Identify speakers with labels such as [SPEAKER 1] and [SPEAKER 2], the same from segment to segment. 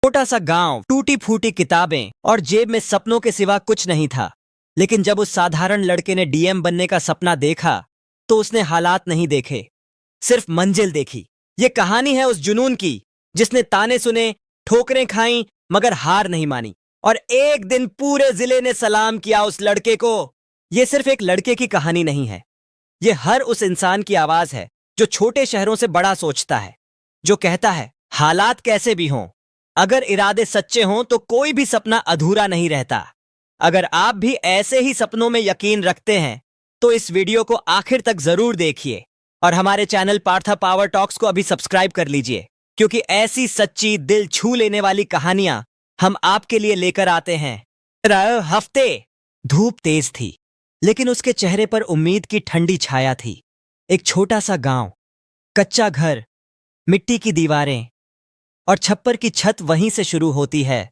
[SPEAKER 1] छोटा सा गांव, टूटी फूटी किताबें और जेब में सपनों के सिवा कुछ नहीं था। लेकिन जब उस साधारण लड़के ने डीएम बनने का सपना देखा तो उसने हालात नहीं देखे, सिर्फ मंजिल देखी। ये कहानी है उस जुनून की जिसने ताने सुने, ठोकरें खाई, मगर हार नहीं मानी। और एक दिन पूरे जिले ने सलाम किया उस लड़के को। ये सिर्फ एक लड़के की कहानी नहीं है, ये हर उस इंसान की आवाज है जो छोटे शहरों से बड़ा सोचता है, जो कहता है हालात कैसे भी हों, अगर इरादे सच्चे हों तो कोई भी सपना अधूरा नहीं रहता। अगर आप भी ऐसे ही सपनों में यकीन रखते हैं तो इस वीडियो को आखिर तक जरूर देखिए और हमारे चैनल पार्था पावर टॉक्स को अभी सब्सक्राइब कर लीजिए, क्योंकि ऐसी सच्ची दिल छू लेने वाली कहानियां हम आपके लिए लेकर आते हैं। हफ्ते धूप तेज थी, लेकिन उसके चेहरे पर उम्मीद की ठंडी छाया थी। एक छोटा सा गांव, कच्चा घर, मिट्टी की दीवारें और छप्पर की छत वहीं से शुरू होती है।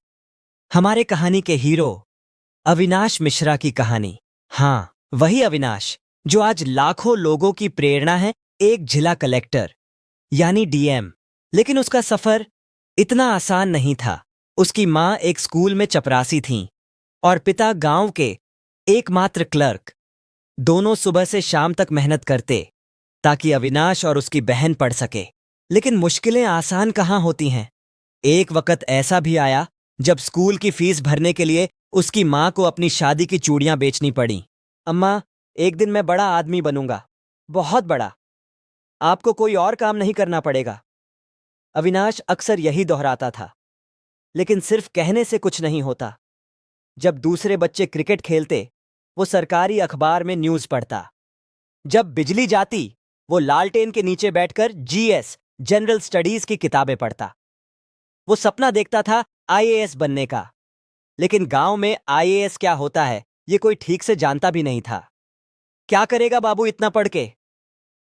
[SPEAKER 1] हमारे कहानी के हीरो अविनाश मिश्रा की कहानी। हाँ, वही अविनाश जो आज लाखों लोगों की प्रेरणा है, एक जिला कलेक्टर यानी डीएम। लेकिन उसका सफर इतना आसान नहीं था। उसकी मां एक स्कूल में चपरासी थीं और पिता गांव के एकमात्र क्लर्क। दोनों सुबह से शाम तक मेहनत करते ताकि अविनाश और उसकी बहन पढ़ सके। लेकिन मुश्किलें आसान कहाँ होती हैं। एक वक्त ऐसा भी आया जब स्कूल की फीस भरने के लिए उसकी मां को अपनी शादी की चूड़ियां बेचनी पड़ी। अम्मा, एक दिन मैं बड़ा आदमी बनूंगा, बहुत बड़ा। आपको कोई और काम नहीं करना पड़ेगा। अविनाश अक्सर यही दोहराता था। लेकिन सिर्फ कहने से कुछ नहीं होता। जब दूसरे बच्चे क्रिकेट खेलते, वो सरकारी अखबार में न्यूज पढ़ता। जब बिजली जाती, वो लालटेन के नीचे बैठकर जीएस जनरल स्टडीज की किताबें पढ़ता। वो सपना देखता था आईएएस बनने का, लेकिन गांव में आईएएस क्या होता है ये कोई ठीक से जानता भी नहीं था। क्या करेगा बाबू इतना पढ़ के?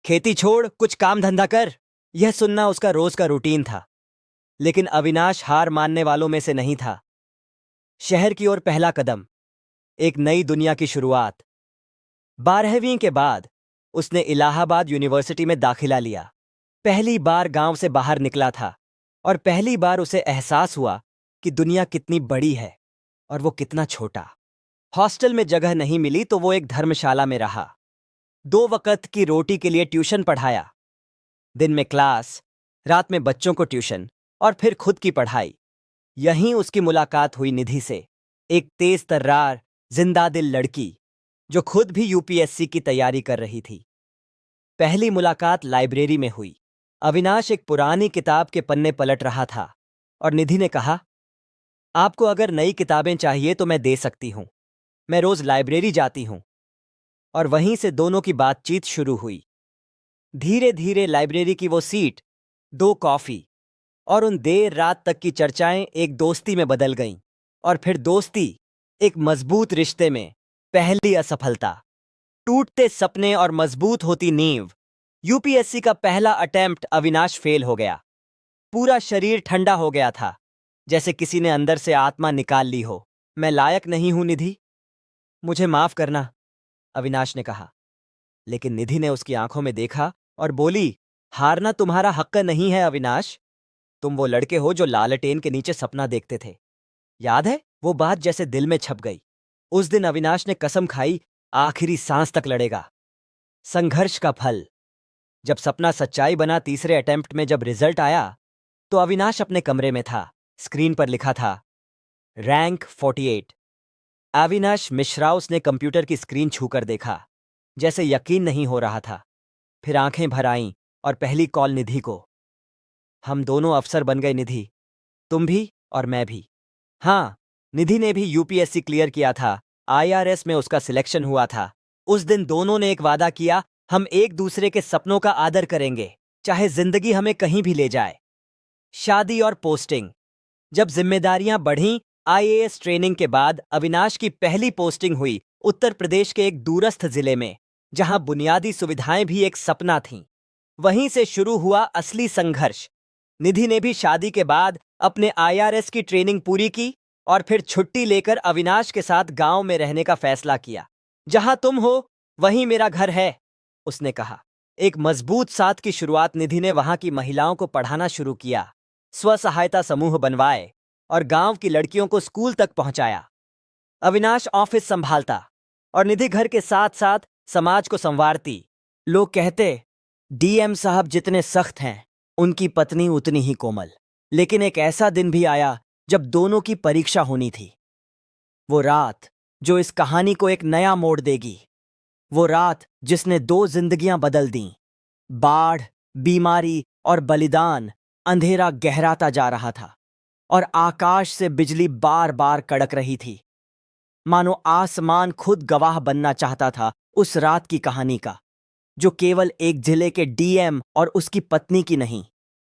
[SPEAKER 1] खेती छोड़, कुछ काम धंधा कर, यह सुनना उसका रोज का रूटीन था। लेकिन अविनाश हार मानने वालों में से नहीं था। शहर की ओर पहला कदम, एक नई दुनिया की शुरुआत। 12वीं के बाद उसने इलाहाबाद यूनिवर्सिटी में दाखिला लिया। पहली बार गांव से बाहर निकला था और पहली बार उसे एहसास हुआ कि दुनिया कितनी बड़ी है और वो कितना छोटा। हॉस्टल में जगह नहीं मिली तो वो एक धर्मशाला में रहा। 2 वक्त की रोटी के लिए ट्यूशन पढ़ाया। दिन में क्लास, रात में बच्चों को ट्यूशन और फिर खुद की पढ़ाई। यहीं उसकी मुलाकात हुई निधि से, एक तेज तर्रार, जिंदा दिल लड़की जो खुद भी यूपीएससी की तैयारी कर रही थी। पहली मुलाकात लाइब्रेरी में हुई। अविनाश एक पुरानी किताब के पन्ने पलट रहा था और निधि ने कहा, आपको अगर नई किताबें चाहिए तो मैं दे सकती हूं। मैं रोज लाइब्रेरी जाती हूं। और वहीं से दोनों की बातचीत शुरू हुई। धीरे धीरे लाइब्रेरी की वो सीट, 2 कॉफी और उन देर रात तक की चर्चाएं एक दोस्ती में बदल गईं। और फिर दोस्ती एक मजबूत रिश्ते में। पहली असफलता, टूटते सपने और मजबूत होती नींव। यूपीएससी का पहला अटेम्प्ट अविनाश फेल हो गया। पूरा शरीर ठंडा हो गया था, जैसे किसी ने अंदर से आत्मा निकाल ली हो। मैं लायक नहीं हूं निधि, मुझे माफ करना, अविनाश ने कहा। लेकिन निधि ने उसकी आंखों में देखा और बोली, हारना तुम्हारा हक नहीं है अविनाश। तुम वो लड़के हो जो लालटेन के नीचे सपना देखते थे। याद है? वो बात जैसे दिल में छप गई। उस दिन अविनाश ने कसम खाई, आखिरी सांस तक लड़ेगा। संघर्ष का फल। जब सपना सच्चाई बना, तीसरे अटेम्प्ट में जब रिजल्ट आया तो अविनाश अपने कमरे में था। स्क्रीन पर लिखा था रैंक 48। अविनाश मिश्रा। उसने कंप्यूटर की स्क्रीन छूकर देखा, जैसे यकीन नहीं हो रहा था। फिर आंखें भर आईं और पहली कॉल निधि को। हम दोनों अफसर बन गए निधि, तुम भी और मैं भी। हाँ, निधि ने भी यूपीएससी क्लियर किया था, आईआरएस में उसका सिलेक्शन हुआ था। उस दिन दोनों ने एक वादा किया, हम एक दूसरे के सपनों का आदर करेंगे, चाहे जिंदगी हमें कहीं भी ले जाए। शादी और पोस्टिंग। जब जिम्मेदारियां बढ़ीं, आईएएस ट्रेनिंग के बाद अविनाश की पहली पोस्टिंग हुई उत्तर प्रदेश के एक दूरस्थ जिले में, जहां बुनियादी सुविधाएं भी एक सपना थीं। वहीं से शुरू हुआ असली संघर्ष। निधि ने भी शादी के बाद अपने आईआरएस की ट्रेनिंग पूरी की और फिर छुट्टी लेकर अविनाश के साथ गांव में रहने का फैसला किया। जहां तुम हो वहीं मेरा घर है, उसने कहा। एक मजबूत साथ की शुरुआत। निधि ने वहां की महिलाओं को पढ़ाना शुरू किया, स्व सहायता समूह बनवाए और गांव की लड़कियों को स्कूल तक पहुंचाया। अविनाश ऑफिस संभालता और निधि घर के साथ साथ समाज को संवारती। लोग कहते, डीएम साहब जितने सख्त हैं, उनकी पत्नी उतनी ही कोमल। लेकिन एक ऐसा दिन भी आया जब दोनों की परीक्षा होनी थी। वो रात जो इस कहानी को एक नया मोड़ देगी। वो रात जिसने 2 जिंदगियां बदल दीं। बाढ़, बीमारी और बलिदान। अंधेरा गहराता जा रहा था और आकाश से बिजली बार बार कड़क रही थी, मानो आसमान खुद गवाह बनना चाहता था उस रात की कहानी का, जो केवल एक जिले के डीएम और उसकी पत्नी की नहीं,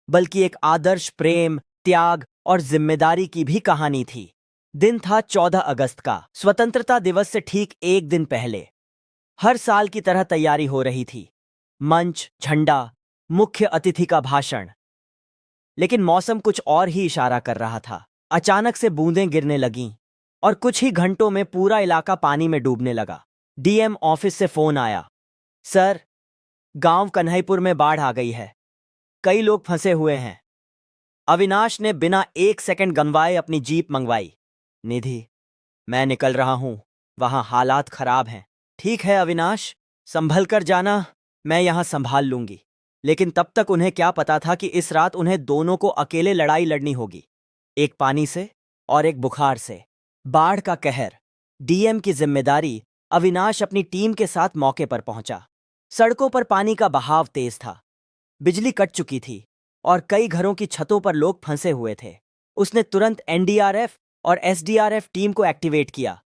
[SPEAKER 1] बल्कि एक आदर्श प्रेम, त्याग और जिम्मेदारी की भी कहानी थी। दिन था 14 अगस्त का, स्वतंत्रता दिवस से ठीक एक दिन पहले। हर साल की तरह तैयारी हो रही थी। मंच, झंडा, मुख्य अतिथि का भाषण। लेकिन मौसम कुछ और ही इशारा कर रहा था। अचानक से बूंदें गिरने लगीं और कुछ ही घंटों में पूरा इलाका पानी में डूबने लगा। डीएम ऑफिस से फोन आया। सर, गांव कन्हईपुर में बाढ़ आ गई है। कई लोग फंसे हुए हैं। अविनाश ने बिना 1 सेकंड गंवाए अपनी जीप मंगवाई। निधि, मैं निकल रहा हूं, वहां हालात खराब हैं। ठीक है अविनाश, संभल कर जाना, मैं यहां संभाल लूंगी। लेकिन तब तक उन्हें क्या पता था कि इस रात उन्हें दोनों को अकेले लड़ाई लड़नी होगी, एक पानी से और एक बुखार से। बाढ़ का कहर, डीएम की जिम्मेदारी। अविनाश अपनी टीम के साथ मौके पर पहुंचा। सड़कों पर पानी का बहाव तेज था, बिजली कट चुकी थी और कई घरों की छतों पर लोग फंसे हुए थे। उसने तुरंत एनडीआरएफ और एसडीआरएफ टीम को एक्टिवेट किया,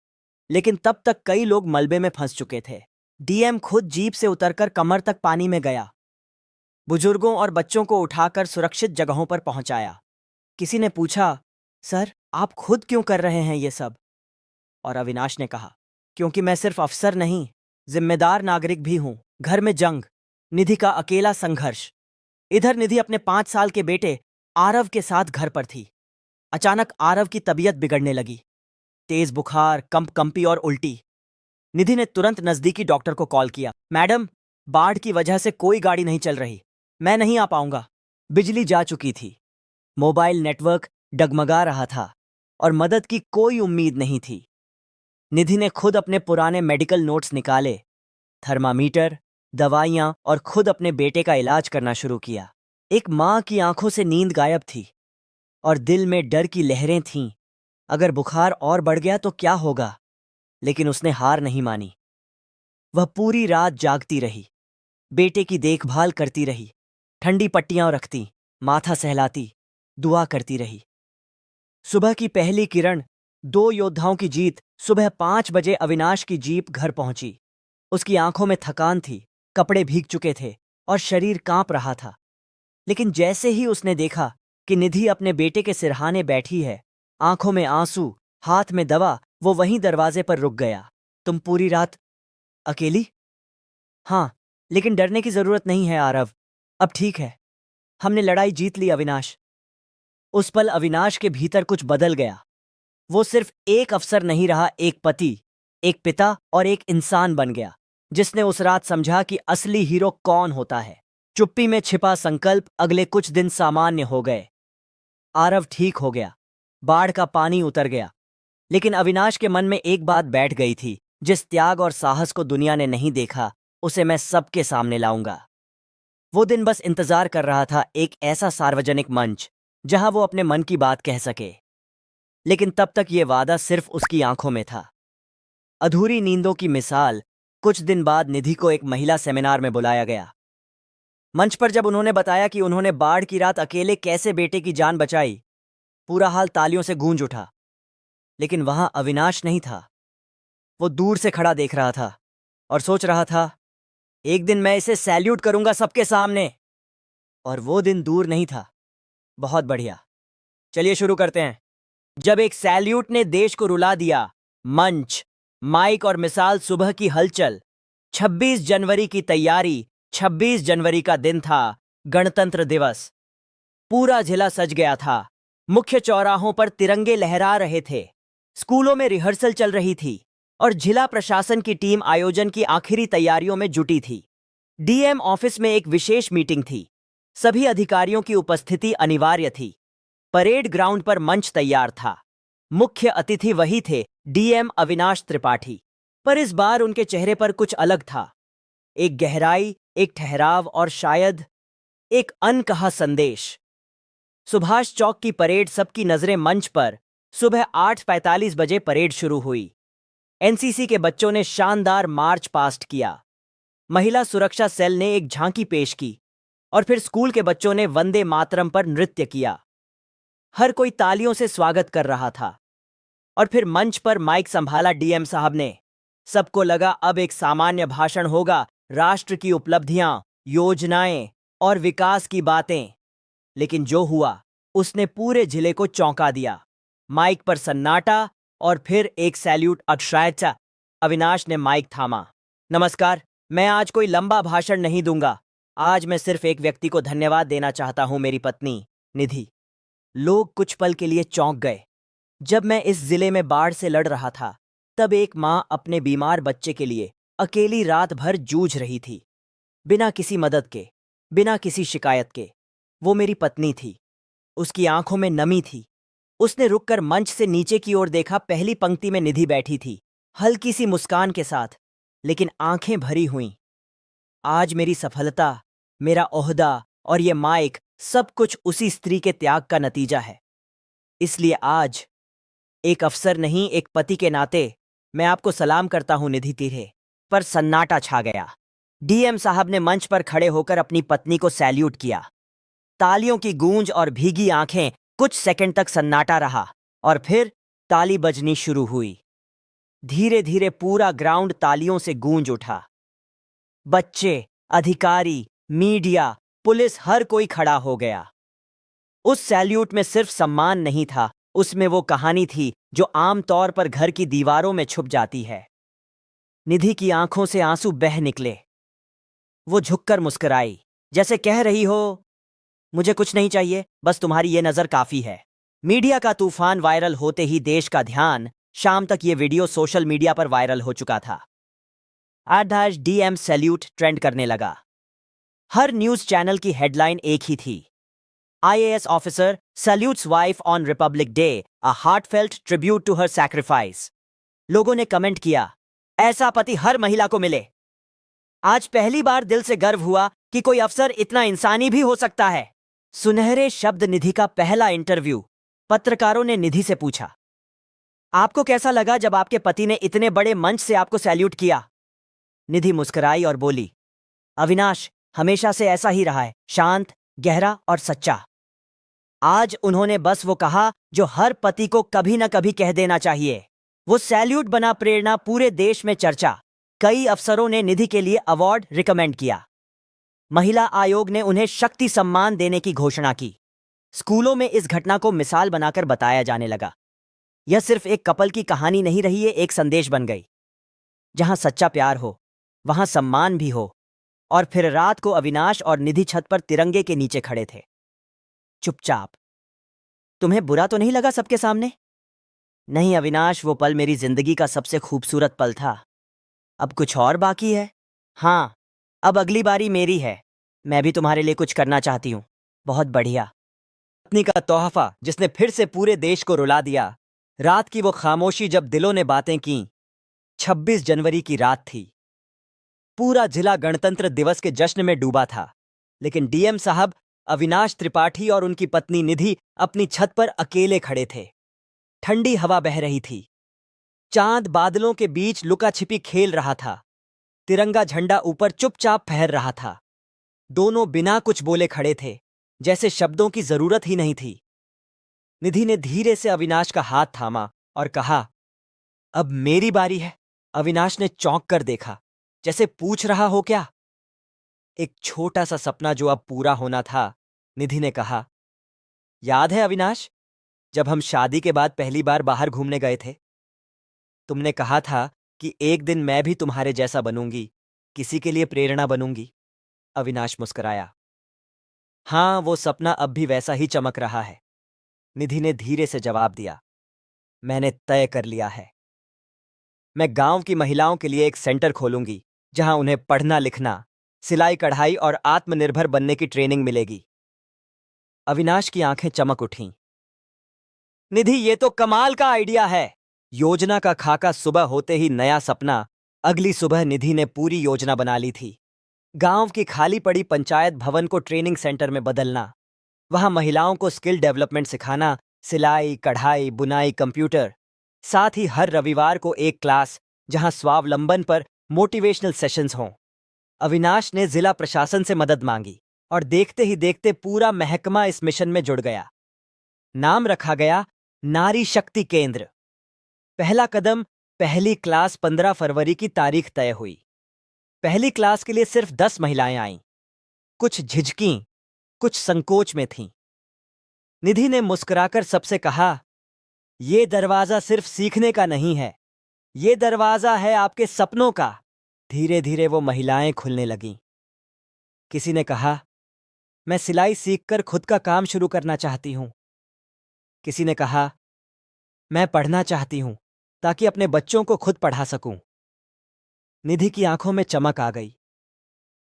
[SPEAKER 1] लेकिन तब तक कई लोग मलबे में फंस चुके थे। डीएम खुद जीप से उतरकर कमर तक पानी में गया, बुजुर्गों और बच्चों को उठाकर सुरक्षित जगहों पर पहुंचाया। किसी ने पूछा, सर आप खुद क्यों कर रहे हैं ये सब? और अविनाश ने कहा, क्योंकि मैं सिर्फ अफसर नहीं, जिम्मेदार नागरिक भी हूं। घर में जंग, निधि का अकेला संघर्ष। इधर निधि अपने 5 साल के बेटे आरव के साथ घर पर थी। अचानक आरव की तबीयत बिगड़ने लगी। तेज बुखार, कंपी और उल्टी। निधि ने तुरंत नजदीकी डॉक्टर को कॉल किया। मैडम, बाढ़ की वजह से कोई गाड़ी नहीं चल रही, मैं नहीं आ पाऊंगा। बिजली जा चुकी थी, मोबाइल नेटवर्क डगमगा रहा था और मदद की कोई उम्मीद नहीं थी। निधि ने खुद अपने पुराने मेडिकल नोट्स निकाले, थर्मामीटर, दवाइयां और खुद अपने बेटे का इलाज करना शुरू किया। एक मां की आंखों से नींद गायब थी और दिल में डर की लहरें थीं। अगर बुखार और बढ़ गया तो क्या होगा? लेकिन उसने हार नहीं मानी। वह पूरी रात जागती रही, बेटे की देखभाल करती रही, ठंडी पट्टियां रखती, माथा सहलाती, दुआ करती रही। सुबह की पहली किरण, 2 योद्धाओं की जीत। सुबह 5 बजे अविनाश की जीप घर पहुंची। उसकी आंखों में थकान थी, कपड़े भीग चुके थे और शरीर कांप रहा था। लेकिन जैसे ही उसने देखा कि निधि अपने बेटे के सिरहाने बैठी है, आंखों में आंसू, हाथ में दवा, वो वहीं दरवाजे पर रुक गया। तुम पूरी रात अकेली? हाँ, लेकिन डरने की जरूरत नहीं है आरव, अब ठीक है, हमने लड़ाई जीत ली अविनाश। उस पल अविनाश के भीतर कुछ बदल गया। वो सिर्फ एक अफसर नहीं रहा, एक पति, एक पिता और एक इंसान बन गया, जिसने उस रात समझा कि असली हीरो कौन होता है। चुप्पी में छिपा संकल्प। अगले कुछ दिन सामान्य हो गए। आरव ठीक हो गया, बाढ़ का पानी उतर गया, लेकिन अविनाश के मन में एक बात बैठ गई थी, जिस त्याग और साहस को दुनिया ने नहीं देखा, उसे मैं सबके सामने लाऊंगा। वो दिन बस इंतजार कर रहा था, एक ऐसा सार्वजनिक मंच जहां वो अपने मन की बात कह सके। लेकिन तब तक ये वादा सिर्फ उसकी आंखों में था। अधूरी नींदों की मिसाल। कुछ दिन बाद निधि को एक महिला सेमिनार में बुलाया गया। मंच पर जब उन्होंने बताया कि उन्होंने बाढ़ की रात अकेले कैसे बेटे की जान बचाई, पूरा हाल तालियों से गूंज उठा। लेकिन वहां अविनाश नहीं था। वो दूर से खड़ा देख रहा था और सोच रहा था, एक दिन मैं इसे सैल्यूट करूंगा सबके सामने। और वो दिन दूर नहीं था। बहुत बढ़िया, चलिए शुरू करते हैं। जब एक सैल्यूट ने देश को रुला दिया, मंच, माइक और मिसाल, सुबह की हलचल। 26 जनवरी की तैयारी। 26 जनवरी का दिन था, गणतंत्र दिवस। पूरा जिला सज गया था। मुख्य चौराहों पर तिरंगे लहरा रहे थे। स्कूलों में रिहर्सल चल रही थी और जिला प्रशासन की टीम आयोजन की आखिरी तैयारियों में जुटी थी। डीएम ऑफिस में एक विशेष मीटिंग थी। सभी अधिकारियों की उपस्थिति अनिवार्य थी। परेड ग्राउंड पर मंच तैयार था। मुख्य अतिथि वही थे, डीएम अविनाश त्रिपाठी। पर इस बार उनके चेहरे पर कुछ अलग था। एक गहराई, एक ठहराव और शायद एक अनकहा संदेश। सुभाष चौक की परेड, सबकी नजरें मंच पर। सुबह 8:45 बजे परेड शुरू हुई। एनसीसी के बच्चों ने शानदार मार्च पास्ट किया। महिला सुरक्षा सेल ने एक झांकी पेश की और फिर स्कूल के बच्चों ने वंदे मातरम पर नृत्य किया। हर कोई तालियों से स्वागत कर रहा था। और फिर मंच पर माइक संभाला डीएम साहब ने। सबको लगा अब एक सामान्य भाषण होगा, राष्ट्र की उपलब्धियां, योजनाएं और विकास की बातें। लेकिन जो हुआ उसने पूरे जिले को चौंका दिया। माइक पर सन्नाटा और फिर एक सैल्यूट। अक्षराचा अविनाश ने माइक थामा। नमस्कार, मैं आज कोई लंबा भाषण नहीं दूंगा। आज मैं सिर्फ एक व्यक्ति को धन्यवाद देना चाहता हूं, मेरी पत्नी निधि। लोग कुछ पल के लिए चौंक गए। जब मैं इस जिले में बाढ़ से लड़ रहा था, तब एक मां अपने बीमार बच्चे के लिए अकेली रात भर जूझ रही थी, बिना किसी मदद के, बिना किसी शिकायत के। वो मेरी पत्नी थी। उसकी आंखों में नमी थी। उसने रुककर मंच से नीचे की ओर देखा। पहली पंक्ति में निधि बैठी थी, हल्की सी मुस्कान के साथ, लेकिन आंखें भरी हुईं। आज मेरी सफलता, मेरा ओहदा और ये माइक, सब कुछ उसी स्त्री के त्याग का नतीजा है। इसलिए आज एक अफसर नहीं, एक पति के नाते मैं आपको सलाम करता हूं निधि तीरे। पर सन्नाटा छा गया। डीएम साहब ने मंच पर खड़े होकर अपनी पत्नी को सैल्यूट किया। तालियों की गूंज और भीगी आंखें। कुछ सेकंड तक सन्नाटा रहा और फिर ताली बजनी शुरू हुई। धीरे धीरे पूरा ग्राउंड तालियों से गूंज उठा। बच्चे, अधिकारी, मीडिया, पुलिस, हर कोई खड़ा हो गया। उस सैल्यूट में सिर्फ सम्मान नहीं था, उसमें वो कहानी थी जो आमतौर पर घर की दीवारों में छुप जाती है। निधि की आंखों से आंसू बह निकले। वो झुककर मुस्कुराई, जैसे कह रही हो, मुझे कुछ नहीं चाहिए, बस तुम्हारी ये नजर काफी है। मीडिया का तूफान वायरल होते ही देश का ध्यान। शाम तक ये वीडियो सोशल मीडिया पर वायरल हो चुका था। आज डीएम सैल्यूट ट्रेंड करने लगा। हर न्यूज चैनल की हेडलाइन एक ही थी, IAS officer salutes wife on Republic Day, a heartfelt tribute to her sacrifice. लोगों ने कमेंट किया, ऐसा पति हर महिला को मिले। आज पहली बार दिल से गर्व हुआ कि कोई अफसर इतना इंसानी भी हो सकता है। सुनहरे शब्द निधि का पहला इंटरव्यू। पत्रकारों ने निधि से पूछा, आपको कैसा लगा जब आपके पति ने इतने बड़े मंच से आपको सैल्यूट किया? निधि मुस्कुराई और बोली, अविनाश हमेशा से ऐसा ही रहा है, शांत, गहरा और सच्चा। आज उन्होंने बस वो कहा जो हर पति को कभी ना कभी कह देना चाहिए। वो सैल्यूट बना प्रेरणा, पूरे देश में चर्चा। कई अफसरों ने निधि के लिए अवार्ड रिकमेंड किया। महिला आयोग ने उन्हें शक्ति सम्मान देने की घोषणा की। स्कूलों में इस घटना को मिसाल बनाकर बताया जाने लगा। यह सिर्फ एक कपल की कहानी नहीं रही, है एक संदेश बन गई। जहां सच्चा प्यार हो, वहां सम्मान भी हो। और फिर रात को अविनाश और निधि छत पर तिरंगे के नीचे खड़े थे, चुपचाप। तुम्हें बुरा तो नहीं लगा सबके सामने? नहीं अविनाश, वो पल मेरी जिंदगी का सबसे खूबसूरत पल था। अब कुछ और बाकी है। हाँ, अब अगली बारी मेरी है। मैं भी तुम्हारे लिए कुछ करना चाहती हूं। बहुत बढ़िया। पत्नी का तोहफा जिसने फिर से पूरे देश को रुला दिया। रात की वो खामोशी जब दिलों ने बातें की। 26 जनवरी की रात थी। पूरा जिला गणतंत्र दिवस के जश्न में डूबा था। लेकिन डीएम साहब अविनाश त्रिपाठी और उनकी पत्नी निधि अपनी छत पर अकेले खड़े थे। ठंडी हवा बह रही थी। चांद बादलों के बीच लुका छिपी खेल रहा था। तिरंगा झंडा ऊपर चुपचाप फहर रहा था। दोनों बिना कुछ बोले खड़े थे, जैसे शब्दों की जरूरत ही नहीं थी। निधि ने धीरे से अविनाश का हाथ थामा और कहा, अब मेरी बारी है। अविनाश ने चौंक कर देखा, जैसे पूछ रहा हो क्या। एक छोटा सा सपना जो अब पूरा होना था। निधि ने कहा, याद है अविनाश, जब हम शादी के बाद पहली बार बाहर घूमने गए थे? तुमने कहा था कि एक दिन मैं भी तुम्हारे जैसा बनूंगी, किसी के लिए प्रेरणा बनूंगी। अविनाश मुस्कुराया। हां, वो सपना अब भी वैसा ही चमक रहा है। निधि ने धीरे से जवाब दिया, मैंने तय कर लिया है। मैं गांव की महिलाओं के लिए एक सेंटर खोलूंगी, जहां उन्हें पढ़ना लिखना, सिलाई कढ़ाई और आत्मनिर्भर बनने की ट्रेनिंग मिलेगी। अविनाश की आंखें चमक उठीं। निधि, ये तो कमाल का आइडिया है। योजना का खाका सुबह होते ही नया सपना। अगली सुबह निधि ने पूरी योजना बना ली थी। गांव की खाली पड़ी पंचायत भवन को ट्रेनिंग सेंटर में बदलना, वहां महिलाओं को स्किल डेवलपमेंट सिखाना, सिलाई, कढ़ाई, बुनाई, कंप्यूटर। साथ ही हर रविवार को एक क्लास जहां स्वावलंबन पर मोटिवेशनल सेशंस हों। अविनाश ने जिला प्रशासन से मदद मांगी और देखते ही देखते पूरा महकमा इस मिशन में जुड़ गया। नाम रखा गया नारी शक्ति केंद्र। पहला कदम, पहली क्लास 15 फरवरी की तारीख तय हुई। पहली क्लास के लिए सिर्फ 10 महिलाएं आईं। कुछ झिझकीं, कुछ संकोच में थीं। निधि ने मुस्कुराकर सबसे कहा, ये दरवाजा सिर्फ सीखने का नहीं है, ये दरवाजा है आपके सपनों का। धीरे धीरे वो महिलाएं खुलने लगीं। किसी ने कहा, मैं सिलाई सीखकर खुद का काम शुरू करना चाहती हूं। किसी ने कहा, मैं पढ़ना चाहती हूं ताकि अपने बच्चों को खुद पढ़ा सकूं। निधि की आंखों में चमक आ गई।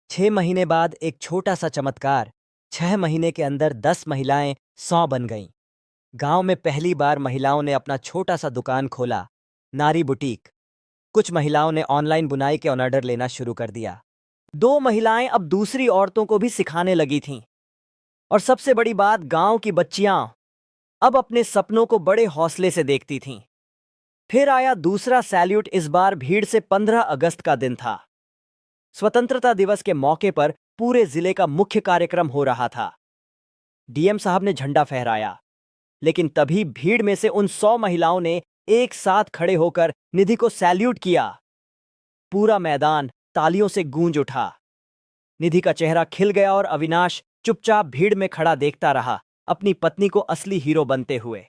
[SPEAKER 1] 6 महीने बाद एक छोटा सा चमत्कार। 6 महीने के अंदर 10 महिलाएं 100 बन गईं। गांव में पहली बार महिलाओं ने अपना छोटा सा दुकान खोला, नारी बुटीक। कुछ महिलाओं ने ऑनलाइन बुनाई के ऑर्डर लेना शुरू कर दिया। 2 महिलाएं अब दूसरी औरतों को भी सिखाने लगी थीं। और सबसे बड़ी बात, गांव की बच्चियां अब अपने सपनों को बड़े हौसले से देखती थीं। फिर आया दूसरा सैल्यूट। इस बार भीड़ से 15 अगस्त का दिन था। स्वतंत्रता दिवस के मौके पर पूरे जिले का मुख्य कार्यक्रम हो रहा था। डीएम साहब ने झंडा फहराया, लेकिन तभी भीड़ में से उन 100 महिलाओं ने एक साथ खड़े होकर निधि को सैल्यूट किया। पूरा मैदान तालियों से गूंज उठा। निधि का चेहरा खिल गया और अविनाश चुपचाप भीड़ में खड़ा देखता रहा, अपनी पत्नी को असली हीरो बनते हुए।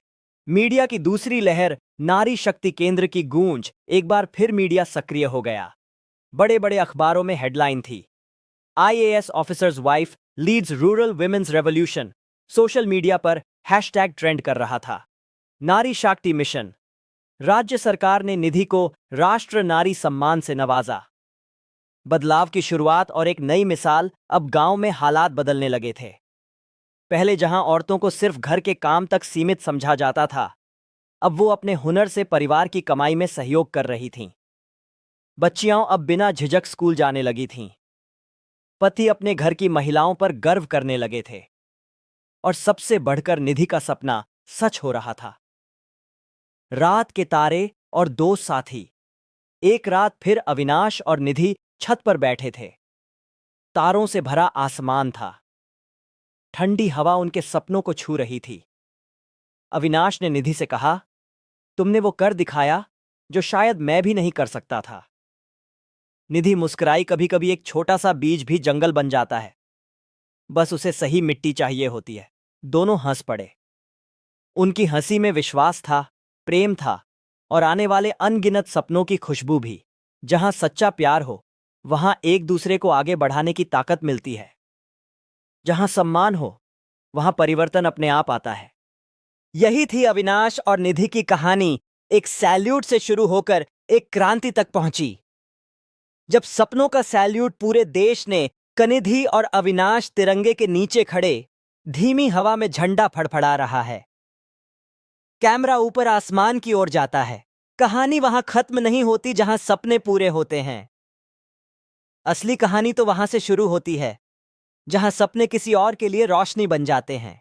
[SPEAKER 1] मीडिया की दूसरी लहर, नारी शक्ति केंद्र की गूंज। एक बार फिर मीडिया सक्रिय हो गया। बड़े बड़े अखबारों में हेडलाइन थी, IAS officer's wife leads rural women's revolution. Social media पर हैशटैग ट्रेंड कर रहा था, नारी शक्ति मिशन। राज्य सरकार ने निधि को राष्ट्र नारी सम्मान से नवाजा। बदलाव की शुरुआत और एक नई मिसाल। अब गांव में हालात बदलने लगे थे। पहले जहां औरतों को सिर्फ घर के काम तक सीमित समझा जाता था, अब वो अपने हुनर से परिवार की कमाई में सहयोग कर रही थीं। बच्चियां अब बिना झिझक स्कूल जाने लगी थीं। पति अपने घर की महिलाओं पर गर्व करने लगे थे। और सबसे बढ़कर निधि का सपना सच हो रहा था। रात के तारे और 2 साथी। एक रात फिर अविनाश और निधि छत पर बैठे थे। तारों से भरा आसमान था। ठंडी हवा उनके सपनों को छू रही थी। अविनाश ने निधि से कहा, तुमने वो कर दिखाया जो शायद मैं भी नहीं कर सकता था। निधि मुस्कुराई। कभी कभी एक छोटा सा बीज भी जंगल बन जाता है, बस उसे सही मिट्टी चाहिए होती है। दोनों हंस पड़े। उनकी हंसी में विश्वास था, प्रेम था और आने वाले अनगिनत सपनों की खुशबू भी। जहां सच्चा प्यार हो, वहां एक दूसरे को आगे बढ़ाने की ताकत मिलती है। जहां सम्मान हो, वहां परिवर्तन अपने आप आता है। यही थी अविनाश और निधि की कहानी। एक सैल्यूट से शुरू होकर एक क्रांति तक पहुंची। जब सपनों का सैल्यूट पूरे देश ने, कनिधि और अविनाश तिरंगे के नीचे खड़े, धीमी हवा में झंडा फड़फड़ा रहा है। कैमरा ऊपर आसमान की ओर जाता है। कहानी वहां खत्म नहीं होती जहां सपने पूरे होते हैं। असली कहानी तो वहां से शुरू होती है जहां सपने किसी और के लिए रोशनी बन जाते हैं।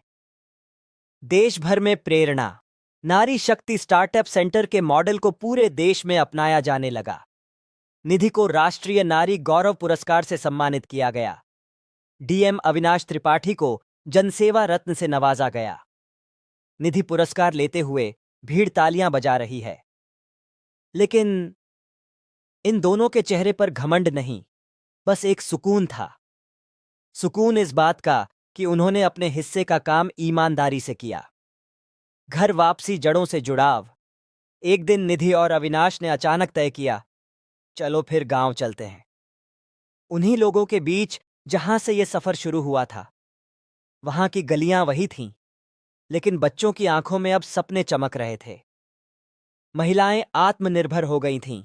[SPEAKER 1] देश भर में प्रेरणा। नारी शक्ति स्टार्टअप सेंटर के मॉडल को पूरे देश में अपनाया जाने लगा। निधि को राष्ट्रीय नारी गौरव पुरस्कार से सम्मानित किया गया। डीएम अविनाश त्रिपाठी को जनसेवा रत्न से नवाजा गया। निधि पुरस्कार लेते हुए भीड़ तालियां बजा रही है। लेकिन इन दोनों के चेहरे पर घमंड नहीं, बस एक सुकून था। सुकून इस बात का कि उन्होंने अपने हिस्से का काम ईमानदारी से किया। घर वापसी, जड़ों से जुड़ाव। एक दिन निधि और अविनाश ने अचानक तय किया, चलो फिर गांव चलते हैं। उन्हीं लोगों के बीच जहां से यह सफर शुरू हुआ था। वहां की गलियां वही थीं, लेकिन बच्चों की आंखों में अब सपने चमक रहे थे। महिलाएं आत्मनिर्भर हो गई थीं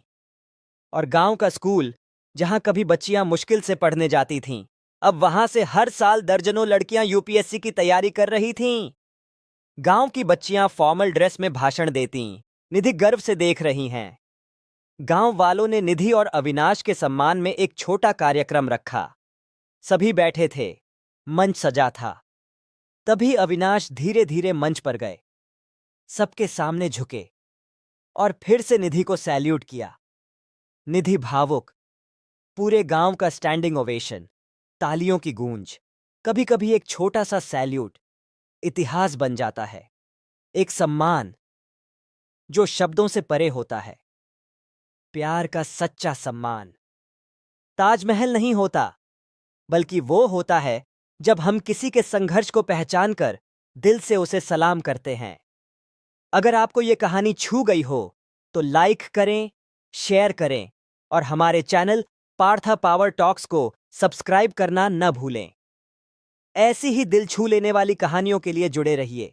[SPEAKER 1] और गांव का स्कूल, जहां कभी बच्चियां मुश्किल से पढ़ने जाती थीं, अब वहां से हर साल दर्जनों लड़कियां यूपीएससी की तैयारी कर रही थीं। गांव की बच्चियां फॉर्मल ड्रेस में भाषण देती निधि गर्व से देख रही हैं। गांव वालों ने निधि और अविनाश के सम्मान में एक छोटा कार्यक्रम रखा। सभी बैठे थे, मंच सजा था। तभी अविनाश धीरे धीरे मंच पर गए, सबके सामने झुके और फिर से निधि को सैल्यूट किया। निधि भावुक, पूरे गांव का स्टैंडिंग ओवेशन, तालियों की गूंज। कभी कभी एक छोटा सा सैल्यूट इतिहास बन जाता है, एक सम्मान जो शब्दों से परे होता है। प्यार का सच्चा सम्मान ताजमहल नहीं होता, बल्कि वो होता है जब हम किसी के संघर्ष को पहचानकर दिल से उसे सलाम करते हैं। अगर आपको ये कहानी छू गई हो तो लाइक करें, शेयर करें और हमारे चैनल पार्था पावर टॉक्स को सब्सक्राइब करना न भूलें। ऐसी ही दिल छू लेने वाली कहानियों के लिए जुड़े रहिए।